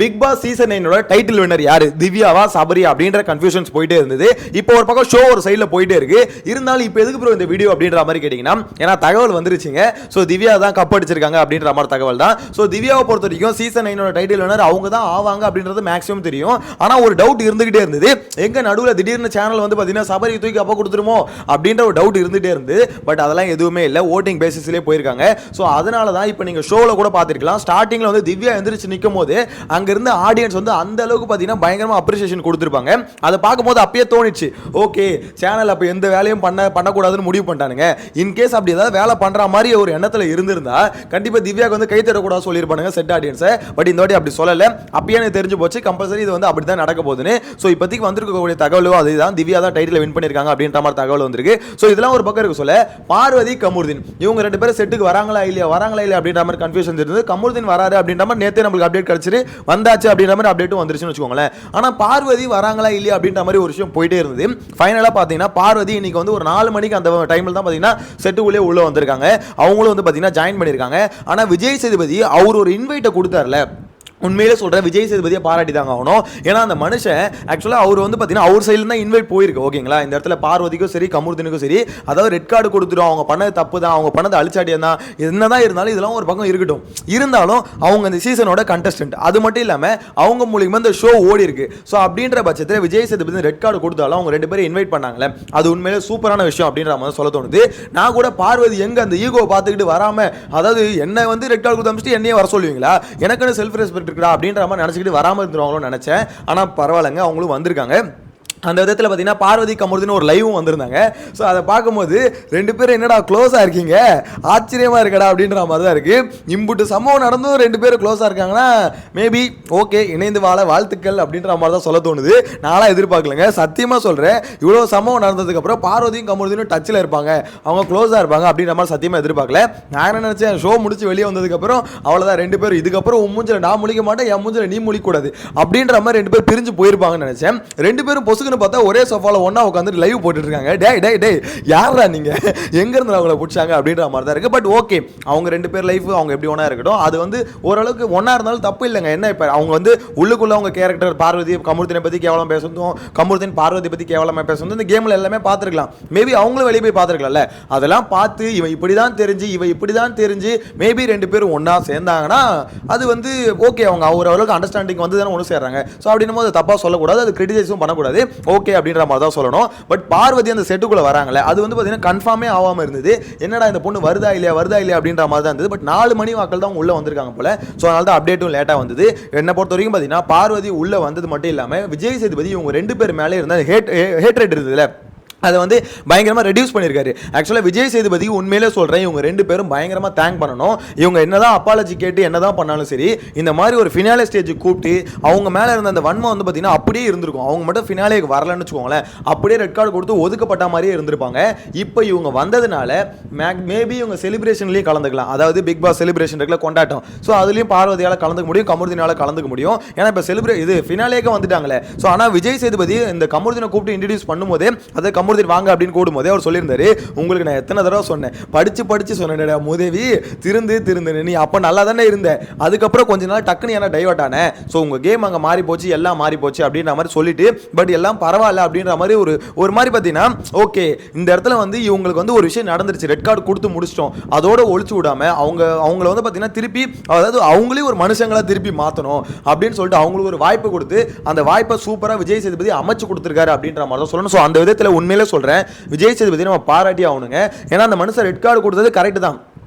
Big Boss season 9 title winner யாரு, திவ்யாவா சபரியா அப்படின்ற கன்ஃபியூஷன்ஸ் போயிட்டே இருந்தது. இப்போ ஒரு பக்கம் ஷோ ஒரு சைடில் போயிட்டே இருக்கு. இருந்தாலும் இப்போ எதுக்கு ப்ரோ இந்த வீடியோ அப்படின்ற மாதிரி கேட்டிங்கன்னா, ஏன்னா தகவல் வந்துருச்சுங்க. ஸோ திவ்யா தான் கப் அடிச்சிருக்காங்க அப்படின்ற மாதிரி தகவல் தான். ஸோ திவ்யாவை பொறுத்த வரைக்கும் சீசன் 9 டைட்டில் வின்னர் அவங்க தான் ஆவாங்க அப்படின்றது மேக்ஸிமம் தெரியும். ஆனால் ஒரு டவுட் இருந்துகிட்டே இருந்தது, எங்க நடுவில் திடீர்னு சேனல் வந்து பார்த்தீங்கன்னா சபரி தூக்கி அப்போ கொடுத்துருமோ அப்படின்ற ஒரு டவுட் இருந்துகிட்டே இருந்து. பட் அதெல்லாம் எதுவுமே இல்லை, ஓட்டிங் பேசிஸ்லேயே போயிருக்காங்க. ஸோ அதனால தான் இப்போ நீங்கள் ஷோவில் கூட பார்த்துருக்கலாம், ஸ்டார்டிங்கில் வந்து திவ்யா எந்திரிச்சு நிற்கும் போது அங்கிருந்து ஆடியன்ஸ் வந்து அந்த அளவுக்கு பார்த்தீங்கன்னா பயங்கரமாக அப்ரிசியேஷன் கொடுத்துருப்பாங்க. அதை பார்க்கும்போது அப்பயே தோணிச்சு, ஓகே சேனல் அப்போ எந்த வேலையும் பண்ணக்கூடாதுன்னு முடிவு பண்ணிட்டானுங்க. இன்கேஸ் அப்படி ஏதாவது வேலை பண்ணுற மாதிரி ஒரு எண்ணத்தில் இருந்திருந்தா கண்டிப்பாக திவ்யாவுக்கு வந்து கை தரக்கூடாது சொல்லியிருப்பானுங்க செட் ஆடியன்ஸை. பட் இந்த வாட்டி அப்படி சொல்லலை. அப்பயே எனக்கு தெரிஞ்சு போச்சு கம்பல்சரி இது வந்து அப்படி தான் நடக்க போகுதுன்னு. ஸோ இப்போதைக்கு வந்திருக்கக்கூடிய தகவலோ அதுதான் திவ்யா தான் டைட்டில் வின் பண்ணியிருக்காங்க அப்படின்ற மாதிரி தகவல் வந்திருக்கு. ஸோ இதெல்லாம் ஒரு பக்கம் இருக்கு. சொல்ல பார்வதி கமருதீன் இவங்க ரெண்டு பேரும் செட்டுக்கு வராங்களா இல்லையா அப்படின்ற மாதிரி கன்ஃபியூஷன் இருந்தது. கமருதீன் வராரு அப்படின்ற மாதிரி நேற்றே நம்மளுக்கு அப்டேட் கிடைச்சிரு வந்தாச்சு அப்படின்ற மாதிரி அப்டேட்டும் வந்துருச்சுன்னு வச்சுக்கோங்களேன். ஆனால் பார்வதி வராங்களா இல்லையா அப்படின்ற மாதிரி ஒரு விஷயம் போயிட்டே இருந்தது. ஃபைனலாக பார்த்தீங்கன்னா பார்வதி இன்னைக்கு வந்து ஒரு 4 மணிக்கு அந்த டைமில் தான் பார்த்தீங்கன்னா செட்டுக்குள்ளே உள்ள வந்திருக்காங்க. அவங்களும் வந்து பார்த்தீங்கன்னா ஜாயின் பண்ணியிருக்காங்க. ஆனால் விஜய் சேதுபதி அவர் ஒரு இன்வைட்டை கொடுத்தார்ல, உண்மையிலே சொல்கிறேன் விஜய் சேதுபதியை பாராட்டி தாங்க ஆகணும். ஏன்னா அந்த மனுஷன் ஆக்சுவலாக அவர் வந்து பார்த்தீங்கன்னா அவர் சைடில் தான் இன்வைட் போயிருக்கு. ஓகேங்களா, இந்த இடத்துல பார்வதிக்கும் சரி கமருதீனுக்கும் சரி அதாவது ரெட் கார்டு கொடுத்துடும், அவங்க பண்ணது தப்பு தான், அவங்க பண்ணது அழிச்சாட்டியம் தான், என்னதான் இருந்தாலும் இதெல்லாம் ஒரு பக்கம் இருக்கட்டும். இருந்தாலும் அவங்க அந்த சீசனோட கண்டஸ்டன்ட், அது மட்டும் இல்லாமல் அவங்க மூலியமாக இந்த ஷோ ஓடி இருக்கு. ஸோ அப்படின்ற பட்சத்தில் விஜய் சேதுபதி ரெட் கார்டு கொடுத்தாலும் அவங்க ரெண்டு பேரும் இன்வைட் பண்ணாங்களே, அது உண்மையிலே சூப்பரான விஷயம் அப்படின்ற மாதிரி சொல்ல தோணுது. நான் கூட பார்வதி எங்க அந்த ஈகோ பார்த்துக்கிட்டு வராமல், அதாவது என்ன வந்து ரெட் கார்டு கொடுத்து அமைச்சிட்டு என்னையே வர சொல்லுவீங்களா, எனக்குன்னு செல்ஃப் ரெஸ்பெக்ட் அப்படின்ற மாதிரி நினைச்சிட்டு வராமல் இருந்துருவாங்களோ நினைச்சேன். ஆனால் பரவாயில்லைங்க, அவங்களும் வந்திருக்காங்க. அந்த விதத்தில் பார்த்தீங்கன்னா பார்வதி கமருதீன் ஒரு லைவும் வந்திருந்தாங்க. ஸோ அதை பார்க்கும்போது ரெண்டு பேரும் என்னடா க்ளோஸாக இருக்கீங்க, ஆச்சரியமாக இருக்கடா அப்படின்ற மாதிரி தான் இருக்குது. இம்புட்டு சம்பவம் நடந்தும் ரெண்டு பேரும் க்ளோஸாக இருக்காங்கன்னா மேபி ஓகே இணைந்து வாழ வாழ்த்துக்கள் அப்படின்ற மாதிரி தான் சொல்ல தோணுது. நான்லாம் எதிர்பார்க்கலங்க, சத்தியமாக சொல்கிறேன். இவ்வளோ சம்பவம் நடந்ததுக்கப்புறம் பார்வதியும் கமருதீனும் டச்சில் இருப்பாங்க, அவங்க க்ளோஸாக இருப்பாங்க அப்படின்ற மாதிரி சத்தியமாக எதிர்பார்க்கல. நான் என்ன நினச்சேன், ஷோ முடிச்சு வெளியே வந்ததுக்கப்புறம் அவ்வளோதான் ரெண்டு பேரும் இதுக்கப்புறம் உன் மூஞ்சில் நான் முழிக்க மாட்டேன், என் மூஞ்சில் நீ முழிக்கூடாது அப்படின்ற மாதிரி ரெண்டு பேரும் பிரிஞ்சு போயிருப்பாங்கன்னு நினச்சேன். ரெண்டு பேரும் பொசுக்கு பார்த்தா ஒரே சோஃபால ஒண்ணா உட்கார்ந்து லைவ் போட்டுட்டு இருக்காங்க. டேய் யாரா நீங்க, எங்க இருந்து அவங்கள பிடிச்சாங்க அப்படின்ற மாதிரி தான் இருக்கு. பட் ஓகே, அவங்க ரெண்டு பேர் லைஃப் அவங்க எப்படி ஒண்ணா இருக்கட்டும், அது வந்து ஓரளவுக்கு ஒண்ணா இருந்தாலும் தப்பு இல்லைங்க. என்ன இப்ப அவங்க வந்து உள்ளுக்குள்ள அவங்க கேரக்டர் பார்வதி கமருதீனை பத்தி கேவலமா பேசுறதும், கமருதீன் பார்வதி பத்தி கேவலமா பேசுறதும் இந்த கேம்ல எல்லாமே பார்த்துருக்கலாம். மேபி அவங்களும் வெளியே போய் பார்த்துருக்கலாம்ல, அதெல்லாம் பார்த்து இவன் இப்படிதான் தெரிஞ்சு மேபி ரெண்டு பேரும் ஒண்ணா சேர்ந்தாங்கன்னா அது வந்து ஓகே, அவங்க ஓரளவுக்கு அண்டர்ஸ்டாண்டிங் வந்து தானே ஒன்று சேர்றாங்க. ஸோ அப்படின்னும் போது தப்பா சொல்லக்கூடாது, அது கிரிட்டிசைஸும் பண்ணக்கூடாது, ஓகே அப்படின்ற மாதிரி தான் சொல்லணும். பட் பார்வதி அந்த செட்டுக்குள்ள வராங்களே, அது வந்து பார்த்தீங்கன்னா கன்ஃபார்மே ஆகாம இருந்தது. என்னடா இந்த பொண்ணு வருதா இல்லையா அப்படின்ற மாதிரி தான் இருந்தது. பட் 4 மணி வாக்கள் தான் உள்ள வந்திருக்காங்க போல. ஸோ அதனால தான் அப்டேட்டும் லேட்டாக வந்தது. என்னை பொறுத்த வரைக்கும் பார்த்தீங்கன்னா பார்வதி உள்ள வந்தது மட்டும் இல்லாமல் விஜய் சேதுபதி இவங்க ரெண்டு பேர் மேலே இருந்த ஹேட்ரேட் இருந்ததுல, அதை வந்து பயங்கரமாக ரெடியூஸ் பண்ணியிருக்காரு. ஆக்சுவலாக விஜய் சேதுபதி உண்மையிலே சொல்கிறேன், இவங்க ரெண்டு பேரும் பயங்கரமாக தேங்க் பண்ணணும். இவங்க என்னதான் அப்பாலஜி கேட்டு என்னதான் பண்ணாலும் சரி, இந்த மாதிரி ஒரு ஃபினாலே ஸ்டேஜுக்கு கூப்பிட்டு அவங்க மேலே இருந்த அந்த வன்மம் வந்து பார்த்தீங்கன்னா அப்படியே இருந்திருக்கும். அவங்க மட்டும் ஃபினாலேக்கு வரலன்னு வச்சுக்கோங்களேன், அப்படியே ரெட் கார்டு கொடுத்து ஒதுக்கப்பட்ட மாதிரியே இருந்திருப்பாங்க. இப்போ இவங்க வந்ததுனால மேபி இவங்க செலிப்ரேஷன்லேயே கலந்துக்கலாம். அதாவது பிக் பாஸ் செலிப்ரேஷன் இருக்குல்ல, கொண்டாட்டம். ஸோ அதுலேயும் பார்வதியால் கலந்துக்க முடியும், கமருதீனால கலந்துக்க முடியும். ஏன்னா இப்போ இது ஃபினாலேக்கு வந்துட்டாங்களே. ஸோ ஆனால் விஜய் சேதுபதி இந்த கமருதீனை கூப்பிட்டு இன்ட்ரடியூஸ் பண்ணும்போதே அதை கமருதீன் வாங்க அப்படின்னு கூடும்போதே அவர் சொல்லியிருந்தாரு, உங்களுக்கு நான் எத்தனை தடவை சொன்னேன், படிச்சு சொன்னேன்டா முதவி, திருந்து நீ அப்போ நல்லா தானே இருந்த, அதுக்கப்புறம் கொஞ்ச நாள் டக்குன்னு என்ன டைவர்ட் ஆனேன், ஸோ உங்கள் கேம் அங்கே மாறி போச்சு, எல்லாம் மாறி போச்சு அப்படின்ற மாதிரி சொல்லிட்டு, பட் எல்லாம் பரவாயில்ல அப்படின்ற மாதிரி ஒரு மாதிரி பார்த்தீங்கன்னா ஓகே இந்த இடத்துல வந்து இவங்களுக்கு வந்து ஒரு விஷயம் நடந்துருச்சு, ரெட் கார்டு கொடுத்து முடிச்சிட்டோம், அதோட ஒழிச்சு விடாம அவங்கள வந்து பார்த்தீங்கன்னா திருப்பி, அதாவது அவங்களே ஒரு மனுஷங்களா திருப்பி மாற்றணும் அப்படின்னு சொல்லிட்டு அவங்களுக்கு ஒரு வாய்ப்பு கொடுத்து அந்த வாய்ப்பை சூப்பராக விஜய் சேதுபதி அமைச்சு கொடுத்துருக்காரு அப்படின்ற மாதிரி தான் சொல்லணும். ஸோ அந்த விதத்தில் உண்மையிலே சொல்றேன், விஜய் சேதுபதி நம்ம பாராட்டி ஆகணுங்க. ஏன்னா அந்த மனுஷன் ரெட் கார்டு கொடுத்தது கரெக்ட் தான்.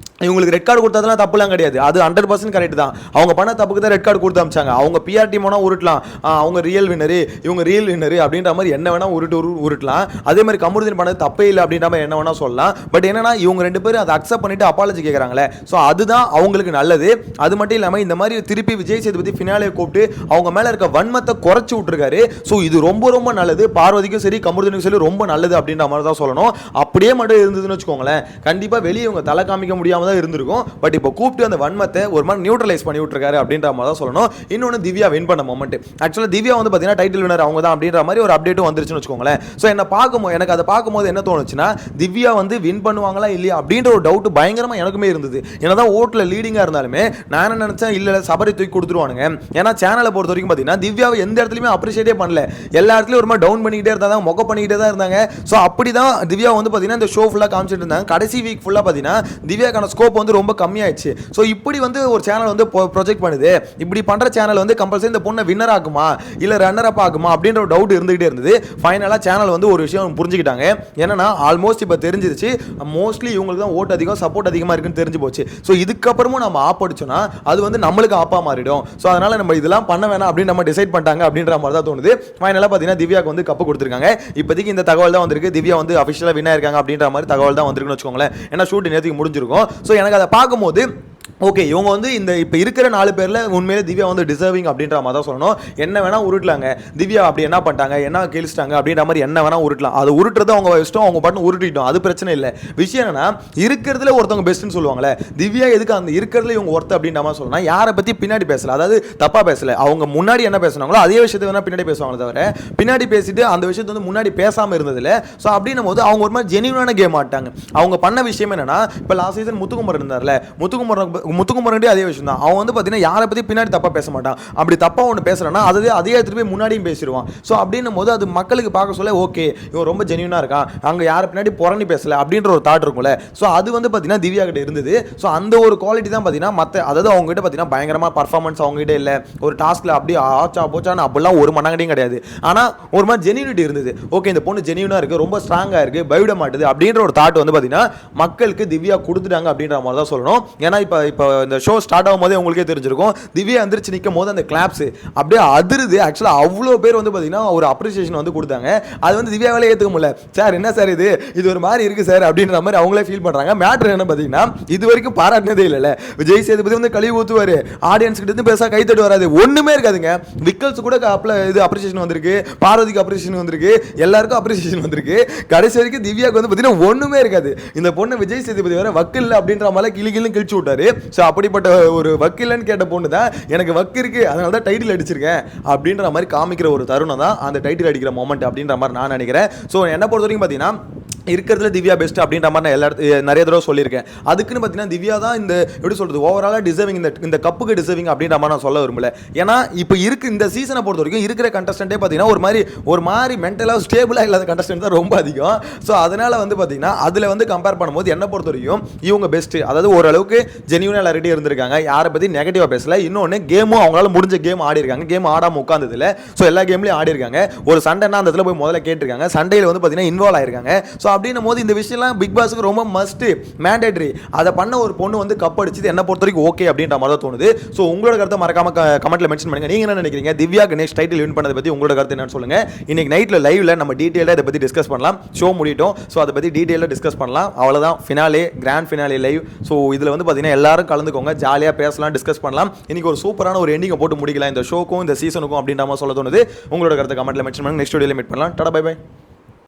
இவங்களுக்கு ரெட் கார்டு கொடுத்ததெல்லாம் தப்புலாம் கிடையாது, அது 100% கரெக்ட் தான். அவங்க பண்ண தப்புக்கு தான் ரெட் கார்டு கொடுத்து அமிச்சாங்க. அவங்க பிஆர் டீம் வேணா உருட்டலாம், அவங்க ரியல் வின்னரு இவங்க ரியல் வின்னரு அப்படின்ற மாதிரி என்ன வேணா உருட்டலாம். அதே மாதிரி கமருதீன் பண்ணது தப்பே இல்லை அப்படின்ற மாதிரி என்ன வேணா சொல்லலாம். பட் என்னன்னா இவங்க ரெண்டு பேரும் அதை அக்செப்ட் பண்ணிட்டு அப்பாலஜி கேட்குறாங்களே, ஸோ அதுதான் அவங்களுக்கு நல்லது. அது மட்டும் இல்லாமல் இந்த மாதிரி திருப்பி விஜய் சேதுபதி ஃபினாலே கூப்பிட்டு அவங்க மேலே இருக்க வன்மத்தை குறைச்சி விட்டுருக்காரு. ஸோ இது ரொம்ப நல்லது, பார்வதிக்கும் சரி கமருதீனுக்கும் சரி ரொம்ப நல்லது அப்படின்ற மாதிரி தான் சொல்லணும். அப்படியே மட்டும் இருந்ததுன்னு வச்சுக்கோங்களேன், கண்டிப்பாக வெளியே இவங்க தலை காமிக்க முடியாமல் தான் இருந்திருக்கும். பட் இப்போ கூப்பிட்டு அந்த வன்மத்தை ஒரு மாதிரி நியூட்ரலைஸ் பண்ணி விட்டுருக்காரு அப்படின்ற மாதிரி தான் சொல்லணும். இன்னொன்று திவ்யா வின் பண்ண மொமெண்ட், ஆக்சுவலாக திவ்யா வந்து பார்த்தீங்கன்னா டைட்டில் வினர் அவங்க தான் அப்படின்ற மாதிரி ஒரு அப்டேட்டும் வந்துருச்சுன்னு வச்சுக்கோங்களேன். ஸோ எனக்கு அதை பார்க்கும்போது என்ன தோணுச்சுன்னா, திவ்யா வந்து வின் பண்ணுவாங்களா இல்லையா அப்படின்ற ஒரு டவுட் பயங்கரமாக எனக்குமே இருந்தது. என்னதான் ஓட்டில் லீடிங்காக இருந்தாலுமே நான் என்ன நினச்சேன், இல்லை சபரி தூக்கி கொடுத்துருவானுங்க. ஏன்னா சேனலை பொறுத்த வரைக்கும் பார்த்தீங்கன்னா திவ்யாவை எந்த இடத்துலையுமே அப்ரிஷியேட்டே பண்ணல, எல்லா இடத்துலையும் ஒரு மாதிரி டவுன் பண்ணிக்கிட்டே இருந்தாங்க, மொக்க பண்ணிக்கிட்டே தான் இருந்தாங்க. ஸோ அப்படி தான் திவ்யா வந்து பார்த்தீங்கன்னா இந்த ஷோ ஃபுல்லாக காமிச்சிட்டு இருந்தாங்க. கடைசி வீக் ஃபுல்லாக பார்த்தீங்கன்னா திவ்யாக்கான ஸ்கோப் வந்து ரொம்ப கம்மியாயிடுச்சு. ஸோ இப்படி வந்து ஒரு சேனல் வந்து ப்ரொஜெக்ட் பண்ணுது, இப்படி பண்ணுற சேனல் வந்து கம்பல்சரி இந்த பொண்ணை வின்னர் ஆகுமா இல்லை ரன்னர் அப் ஆகுமா அப்படின்ற ஒரு டவுட் இருந்துகிட்டே இருந்தது. ஃபைனலாக சேனல் வந்து ஒரு விஷயம் புரிஞ்சுக்கிட்டாங்க. என்னன்னா ஆல்மோஸ்ட் இப்போ தெரிஞ்சிருச்சு, மோஸ்ட்லி இவங்களுக்கு தான் ஓட்டு அதிகம், சப்போர்ட் அதிகமாக இருக்குன்னு தெரிஞ்சு போச்சு. ஸோ இதுக்கப்புறமும் நம்ம ஆப் அடிச்சோம்னா அது வந்து நம்மளுக்கு ஆப்பா மாறிடும். ஸோ அதனால நம்ம இதெல்லாம் பண்ண வேணாம் அப்படின்னு நம்ம டிசைட் பண்ணிட்டாங்க அப்படின்ற மாதிரி தான் தோணுது. ஃபைனலாக பார்த்தீங்கன்னா திவ்யாக்கு வந்து கப்பு கொடுத்துருக்காங்க. இப்போதைக்கு இந்த தகவல் தான் வந்திருக்கு, திவ்யா வந்து அஃபிஷியலாக வின் ஆயிருக்காங்க அப்படின்ற மாதிரி தகவல் தான் வந்திருக்குன்னு வச்சுக்கோங்களேன். ஏன்னா ஷூட் நேற்றுக்கு முடிஞ்சிருக்கும். ஸோ எனக்கு அதை பார்க்கும்போது ஓகே, இவங்க வந்து இந்த இப்போ இருக்கிற 4 பேரில் உண்மையிலே திவ்யா வந்து டிசர்விங் அப்படின்ற மாதிரி தான் சொல்லணும். என்ன வேணால் உருட்டலாங்க, திவ்யா அப்படி என்ன பண்ணிட்டாங்க, என்ன கேளிச்சிட்டாங்க அப்படின்ற மாதிரி என்ன வேணால் உருட்டலாம். அது உருட்டுறது அவங்க இஷ்டம், அவங்க பாட்டு உருட்டிட்டோம், அது பிரச்சனை இல்லை. விஷயம் என்னன்னா, இருக்கிறதுல ஒருத்தவங்க பெஸ்ட்டுன்னு சொல்லுவாங்களே, திவ்யா எதுக்கு அந்த இருக்கிறதுல இவங்க ஒருத்த அப்படின்ற மாதிரி சொல்லணும். யாரை பற்றி பின்னாடி பேசல, அதாவது தப்பாக பேசல, அவங்க முன்னாடி என்ன பேசுனாங்களோ அதே விஷயத்தை வேணால் பின்னாடி பேசுவாங்களே தவிர பின்னாடி பேசிட்டு அந்த விஷயத்தை வந்து முன்னாடி பேசாமல் இருந்ததில்ல. ஸோ அப்படின்னும் போது அவங்க ஒரு மாதிரி ஜெனியூனான கேம் ஆட்டாங்க. அவங்க பண்ண விஷயம் என்னன்னா, இப்போ லாஸ்ட் சீசன் முத்துக்குமரன் இருந்தார்ல, முத்துக்குமரன் அதே விஷயம் தான். அவன் வந்து பார்த்தீங்கன்னா யாரை பற்றி பின்னாடி தப்பாக பேச மாட்டான். அப்படி தப்பாக ஒன்று பேசுறான்னா அதே திருப்பி முன்னாடியும் பேசிடுவான். ஸோ அப்படின்னும் போது அது மக்களுக்கு பார்க்க சொல்ல ஓகே இவன் ரொம்ப ஜெனியூனாக இருக்கான், அங்கே யாரை பின்னாடி புறணி பேசல அப்படின்ற ஒரு தாட் இருக்கும்ல. ஸோ அது வந்து பார்த்தீங்கன்னா திவ்யா கிட்ட இருந்தது. ஸோ அந்த ஒரு குவாலிட்டி தான் பார்த்தீங்கன்னா அதாவது அவங்க கிட்ட பார்த்தீங்கன்னா பயங்கரமாக பர்ஃபார்மன்ஸ் அவங்க கிட்ட இல்லை, ஒரு டாஸ்க்ல அப்படியே ஆச்சா போச்சான்னு அப்படிலாம் ஒரு மண்ணாங்கடையும் கிடையாது. ஆனால் ஒரு மாதிரி ஜெனியூனிட்டி இருந்தது. ஓகே இந்த பொண்ணு ஜெனியூனாக இருக்குது, ரொம்ப ஸ்ட்ராங்காக இருக்குது, பயவிட மாட்டுது அப்படின்ற ஒரு தாட் வந்து பார்த்தீங்கன்னா மக்களுக்கு திவ்யா கொடுத்துட்டாங்க அப்படின்ற மாதிரி தான் சொல்லணும். ஏன்னா இப்போ இந்த ஷோ ஸ்டார்ட் ஆகும் போதே உங்களுக்கே தெரிஞ்சிருக்கும், திவ்யா எந்திரிச்சு நிற்கும் போது அந்த கிளாப்ஸ் அப்படியே அதிருது. ஆக்சுவலாக அவ்வளோ பேர் வந்து பார்த்தீங்கன்னா ஒரு அப்ரிசியேஷன் வந்து கொடுத்தாங்க. அது வந்து திவ்யாவாலே ஏற்றுக்க முடியல. சார் என்ன சார் இது ஒரு மாதிரி இருக்குது சார் அப்படின்ற மாதிரி அவங்களே ஃபீல் பண்ணுறாங்க. மேட்ரு என்ன பார்த்தீங்கன்னா, இது வரைக்கும் பாராட்டினதே இல்லைல்ல. விஜய் சேதுபதி வந்து கழுவி ஊற்றுவார், ஆடியன்ஸ் கிட்ட இருந்து பேச கைத்தட்டு வராது, ஒன்றுமே இருக்காதுங்க. விக்கல்ஸ் கூட இது அப்ரிசியேஷன் வந்திருக்கு, பார்வதிக்கு அப்ரிசியேஷன் வந்திருக்கு, எல்லாருக்கும் அப்ரிசியேஷன் வந்திருக்கு. கடைசி வரைக்கும் திவ்யாவுக்கு வந்து பார்த்தீங்கன்னா ஒன்றுமே இருக்காது. இந்த பொண்ணு விஜய் சேதுபதி வேற வக்கில் அப்படின்ற மாதிரி கிளிகிள்னு கிழிச்சு விட்டாரு. ஸோ அப்படிப்பட்ட ஒரு வக்கீலன்னு கேட்ட பொண்ணு தான் எனக்கு வக்கு இருக்கு அதனால தான் டைட்டில் அடிச்சிருக்கேன் அப்படின்ற மாதிரி காமிக்கிற ஒரு தருணம் தான் அந்த டைட்டில் அடிக்கிற மொமெண்ட் அப்படின்ற மாதிரி நான் நினைக்கிறேன். ஸோ என்ன பொறுத்த வரைக்கும் பார்த்தீங்கன்னா இருக்கிறதுல திவ்யா பெஸ்ட் அப்படின்ற மாதிரி நான் நிறைய தடவை சொல்லியிருக்கேன். அதுக்குன்னு பார்த்தீங்கன்னா திவ்யா தான் இந்த எப்படி சொல்கிறது ஓவராலாக டிசர்விங், இந்த கப்புக்கு டிசர்விங் அப்படின்ற மாதிரி நான் சொல்ல விரும்பல. ஏன்னா இப்போ இந்த சீசனை பொறுத்த வரைக்கும் இருக்கிற கண்டஸ்டன்ட்டே பார்த்தீங்கன்னா ஒரு மாதிரி மென்டலாக ஸ்டேபிளாக இல்லாத கண்டஸ்டன்ட் தான் ரொம்ப அதிகம். ஸோ அதனால் வந்து பார்த்தீங்கன்னா அதில் வந்து கம்பேர் பண்ணும்போது என்ன பொறுத்த வரைக்கும் இவங்க பெஸ்ட்டு, அதாவது ஓரளவுக்கு ஜெனியூனாக எல்லார்கிட்டையும் இருந்திருக்காங்க, யாரை பற்றி நெகட்டிவாக பேசல. இன்னொன்று கேமும் அவங்களால முடிஞ்ச கேம் ஆடி இருக்காங்க, கேம் ஆடாமல் உட்காந்ததில்ல. ஸோ எல்லா கேம்லையும் ஆடி இருக்காங்க. ஒரு சண்டைனா அந்த இடத்துல போய் முதல்ல கேட்டிருக்காங்க, சண்டையில் வந்து பார்த்தீங்கன்னா இன்வால்வ் ஆயிருக்காங்க. ஸோ அப்படின்னும் போது இந்த விஷயம்லாம் பிக் பாஸுக்கு ரொம்ப மஸ்ட் மேண்டேட்டரி. அதை பண்ண ஒரு பொண்ணு வந்து கப் அடிச்சது என்ன பொறுத்த வரைக்கும் ஓகே அப்படின்ற மாதிரி தான் தோணுது. ஸோ உங்களோட கருத்தை மறக்காம கமெண்ட்ல மென்ஷன் பண்ணுங்க. நீங்க என்ன நினைக்கிறீங்க, திவ்யாக்கு நெக்ஸ்ட் டைட்டில் வின் பண்ணதை பற்றி உங்களோட கருத்து என்னன்னு சொல்லுங்க. இன்னைக்கு நைட்ல லைவ்ல நம்ம டீட்டெயிலாக இதை பற்றி டிஸ்கஸ் பண்ணலாம். ஷோ முடியட்டும், ஸோ அதை பற்றி டீட்டெயிலாக டிஸ்கஸ் பண்ணலாம். அவ்வளோதான், finale, grand finale live. So இதில் வந்து பார்த்தீங்கன்னா எல்லாரும் கலந்துக்கோங்க, ஜாலியாக பேசலாம், டிஸ்கஸ் பண்ணலாம். இன்னைக்கு ஒரு சூப்பரான ஒரு எண்டிங்கை போட்டு முடிக்கலாம் இந்த ஷோக்கும் இந்த சீசனுக்கும் அப்படின்ற மாதிரி சொல்ல தோணுது. உங்களோட கருத்தை கமெண்ட்ல மென்ஷன் பண்ணுங்க. நெக்ஸ்ட் வீடியோல மீட் பண்ணலாம். டாடா, பை பை.